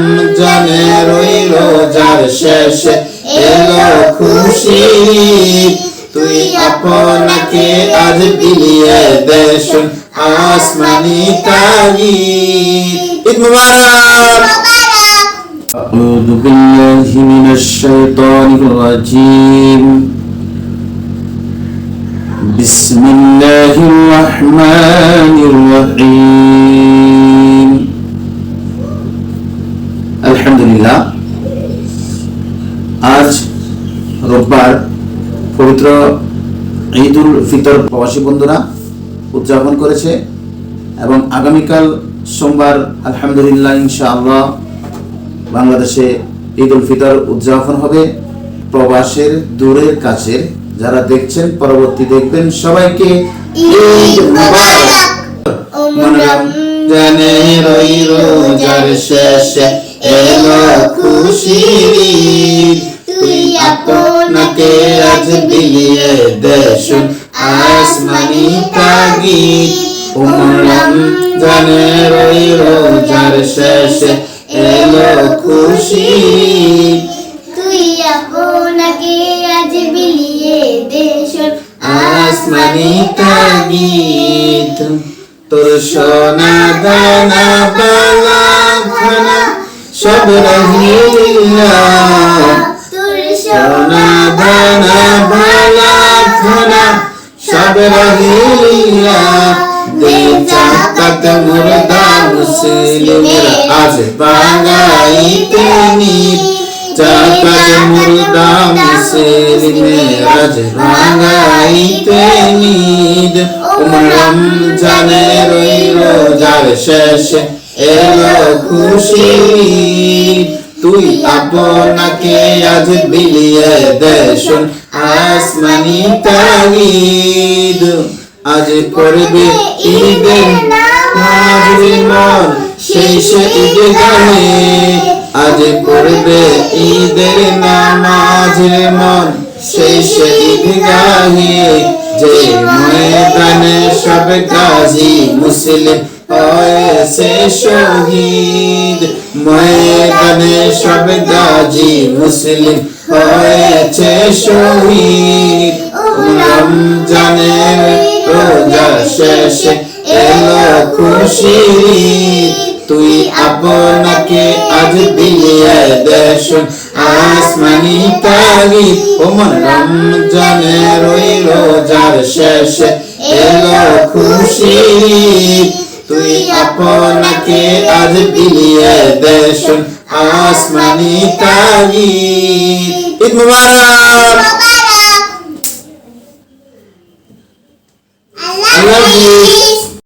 রমজানের ওই রোজার শেষে এলো খুশি তুই আপনাকে আজ বিলিয়ে দেশ আসমানি তাগীদ ঈদ মুবারক আউযু বিল্লাহি মিনাশ শাইতানির রাজীম বিসমিল্লাহির রহমানির রহিম আলহামদুলিল্লাহ আজ রোববার পবিত্র ঈদুল ফিতর প্রবাসী বন্ধুরা উদযাপন করেছে এবং আগামীকাল সোমবার আলহামদুলিল্লাহ ইনশাআল্লাহ বাংলাদেশে ঈদুল ফিতর উদযাপন হবে। প্রবাসের দূরের কাছের যারা দেখছেন পরবর্তী দেখবেন সবাইকে ঈদ মুবারক। রমজানের ওই রোজার শেষে এলো খুশির ঈদ তুই আপনাকে আজ বিলিয়ে দেশ আসমানি তাগীদ রমজানের ওই রোজার শেষে এলো খুশির তুই আপনাকে আজ বিলিয়ে দেশ আসমানি তাগীদ তোর সোনা দানা বালা খানা সব রহিলা তোর সোনা দানা বালা খানা সব রহিলা দে জাকাত মুর্দা মুসলিমের আজ বাঙাইতে নিত জাকাত মুর্দা মুসলিমের আজ বাঙাইতে নিত রমজানের ওই রোজার শেষে এলো খুশি তুই আপনাকে আজ বিলিয়ে দেশ আসমানি তাগীদ আজ করবে ঈদের নামাজের মন শেষে ঈদগাহে আজ করবে ঈদের নামাজের মন শেষে ঈদগাহে যে ময়দানে সব গাজী মুসলিম হয়েছে শহীদ ময়দানে সব গাজী মুসলিম হয়েছে শহীদ রমজানের রোজার শেষে এলো খুশির তুই আপনাকে আজ বিলিয়ে দেশ আসমানি তাগীদ রমজানের ওই রোজার শেষে এলো খুশির তুই আপনাকে আজ বিলিয়ে দেশ আসমানি তাগীদ ঈদ মুবারক।